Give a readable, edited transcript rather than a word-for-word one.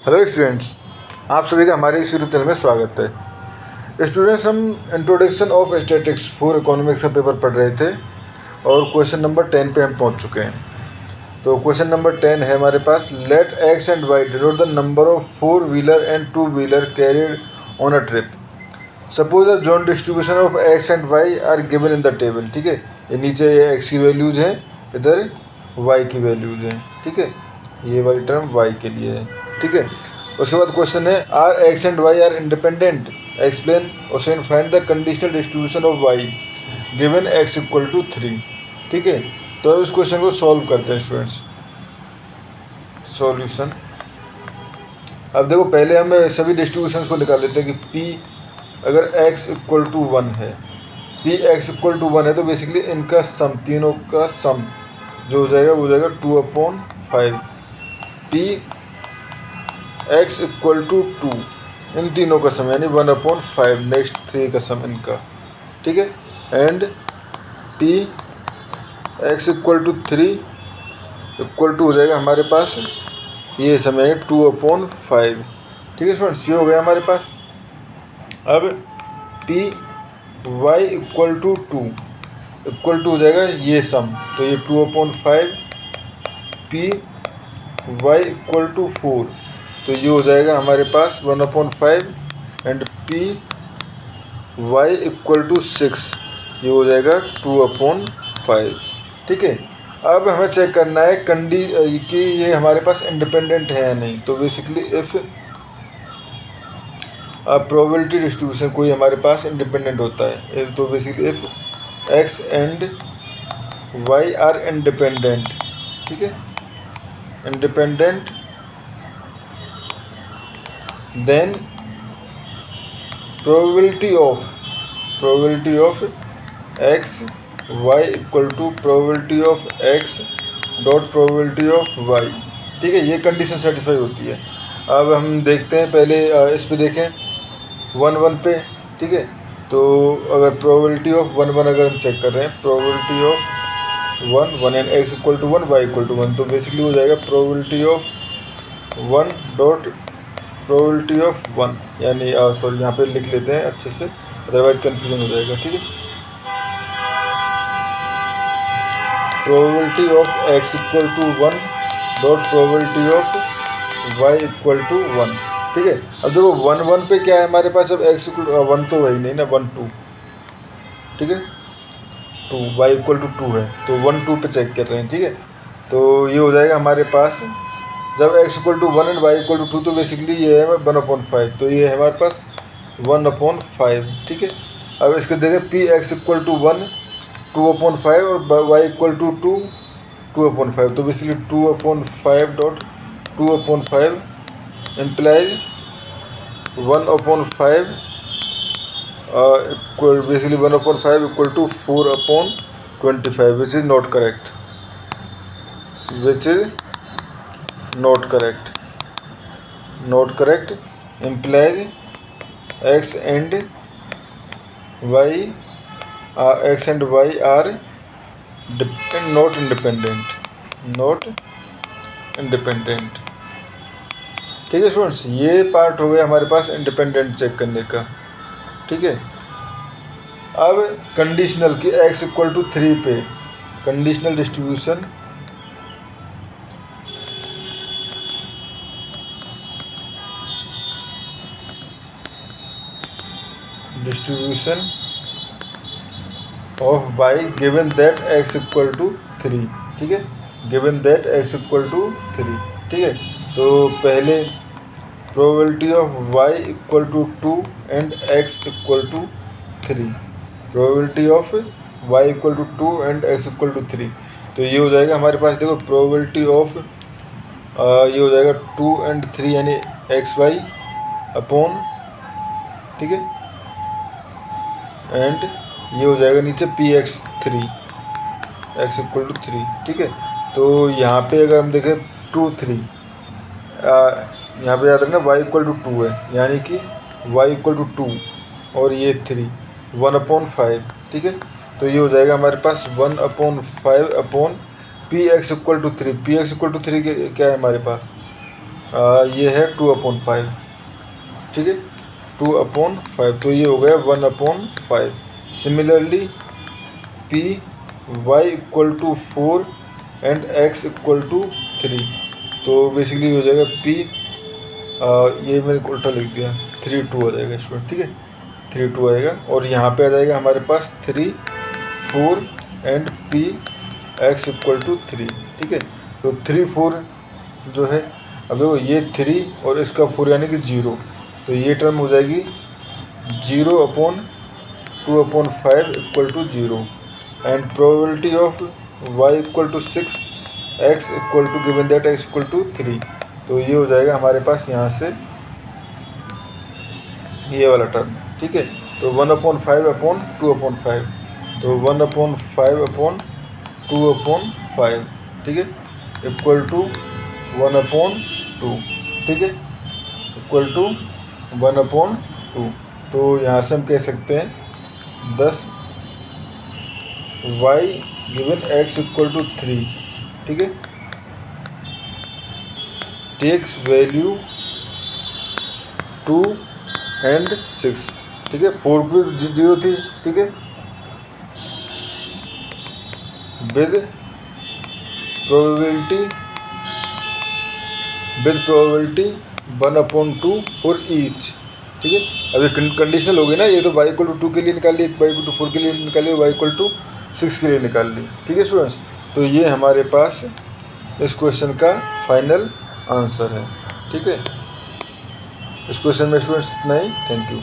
Hello students, आप सभी का हमारे इस यूट्यूब चैनल में स्वागत है। स्टूडेंट्स, हम introduction of statics for economics का पेपर पढ़ रहे थे और क्वेश्चन नंबर 10 पे हम पहुंच चुके हैं। तो क्वेश्चन नंबर 10 है हमारे पास, let X and Y denote the number of 4 wheeler and 2 wheeler carried on a trip. Suppose the joint distribution of X and Y are given in the table. ठीक है, ये नीचे ये एक्स की values हैं, इधर वाई की values हैं। ठीक है, ये वाली टर्म वाई के लिए है। ठीक है, उसके बाद क्वेश्चन है, are X and Y are independent, explain और find the conditional distribution of Y given X equal to 3। ठीक है, तो अब इस क्वेश्चन को सॉल्व करते हैं स्टूडेंट्स। सॉल्यूशन, अब देखो पहले हम सभी डिस्ट्रीब्यूशंस को निकाल लेते हैं कि पी अगर x इक्वल टू 1 है, पी एक्स इक्वल टू 1 है, तो बेसिकली इनका सम, तीनों का सम जो हो जाएगा वो हो जाएगा 2/5। पी एक्स इक्वल टू 2, इन तीनों का सम यानी 1/5, नेक्स्ट 3 का सम इनका। ठीक है, and P X equal to 3 equal to हो जाएगा हमारे पास ये सम यानी 2/5। ठीक है स्टूडेंट्स, ये हो गया हमारे पास। अब P Y equal to 2 equal to हो जाएगा ये सम, तो ये 2/5। पी वाई इक्वल टू 4, तो ये हो जाएगा हमारे पास 1/5 and P Y equal to 6, ये हो जाएगा 2/5। ठीक है, अब हमें चेक करना है कि ये हमारे पास इंडिपेंडेंट है या नहीं। तो बेसिकली इफ़ प्रोबेबिलिटी डिस्ट्रीब्यूशन कोई हमारे पास इंडिपेंडेंट होता है, तो basically if X and Y are independent, ठीक है, independent, then probability of x y equal to probability of x dot probability of y। ठीक है, ये कंडीशन सेटिस्फाई होती है। अब हम देखते हैं, पहले इस पे देखें 1 पे। ठीक है, तो अगर probability of 1 अगर हम चेक कर रहे हैं, probability of 1 and x equal to 1 y equal to 1, तो बेसिकली हो जाएगा probability of 1 dot probability of 1, यानी सॉरी यहाँ पे लिख लेते हैं अच्छे से, अदरवाइज कन्फ्यूजन हो जाएगा। ठीक है, probability of x equal to 1 dot probability of y equal to 1। ठीक है, अब देखो 1 पे क्या है हमारे पास, अब x इक्वल 1 तो वही नहीं ना, 1 2। ठीक है, 2 y इक्वल टू 2 है, तो 1 2 पे चेक कर रहे हैं। ठीक है, तो ये हो जाएगा हमारे पास, जब x equal to 1 and y equal to 2, तो बेसिकली ये है 1/5, तो ये है हमारे पास 1/5। ठीक है, अब इसके देखें पी एक्स इक्वल टू 1 2/5 और y इक्वल टू 2 2/5, तो basically 2/5 dot 2/5 implies 1/5 equal, basically 1/5 equal to 4/25, which is not correct, not correct, implies x and y are not independent। ठीक है स्टूडेंट्स, ये पार्ट हो गया हमारे पास इंडिपेंडेंट चेक करने का। ठीक है, अब कंडीशनल की x इक्वल टू 3 पे conditional distribution of y given that x equal to 3। ठीक है, given that x equal to 3। ठीक है, तो पहले probability of y equal to 2 and x equal to 3, probability of y equal to 2 and x equal to 3, तो ये हो जाएगा हमारे पास, देखो प्रोबेबिलिटी ऑफ ये हो जाएगा 2 एंड 3 यानी xy अपॉन, ठीक है, एंड ये हो जाएगा नीचे P X 3 X equal to 3। ठीक है, तो यहाँ पे अगर हम देखें 2 3, यहाँ पे याद रखना y इक्वल टू 2 है, यानी कि y इक्वल टू 2 और ये 3 1/5। ठीक है, तो ये हो जाएगा हमारे पास 1/5 upon P X equal to 3। P X equal to 3 क्या है हमारे पास, ये है 2/5, ठीक है, 2/5, तो ये हो गया 1/5। Similarly P Y equal to 4 and X equal to 3, तो बेसिकली हो जाएगा पी, ये मैंने उल्टा लिख दिया, 3/2 आ जाएगा स्टूडेंट, ठीक है, 3/2 आएगा। और यहाँ पे आ जाएगा हमारे पास 3, 4 and P X equal to 3, ठीक है। तो 3, 4 जो है, अब देखो ये 3 और इसका 4 यानी कि 0, तो ये टर्म हो जाएगी 0/2/5 equal to 0 and probability of y equal to 6, x equal to given that x equal to 3, तो ये हो जाएगा हमारे पास यहाँ से ये वाला टर्म, ठीक है। तो 1/5/2/5, तो 1/5/2/5, ठीक है, इक्वल टू 1/2, ठीक है, इक्वल टू 1/2। तो यहाँ से हम कह सकते हैं 10 y given x equal to 3, ठीक है, टेक्स वैल्यू 2 एंड 6, ठीक है, 4 भी 0 थी, ठीक है, विद प्रोबेबिलिटी 1/2 फॉर ईच, ठीक है। अभी कंडीशनल हो गई ना, ये तो y इक्वल टू 2 के लिए निकाल ली, y इक्वल टू 4 के लिए निकाल ली, y इक्वल टू 6 के लिए निकाल ली, ठीक है स्टूडेंट्स। तो ये हमारे पास इस क्वेश्चन का फाइनल आंसर है, ठीक है। इस क्वेश्चन में स्टूडेंट्स इतना ही, थैंक यू।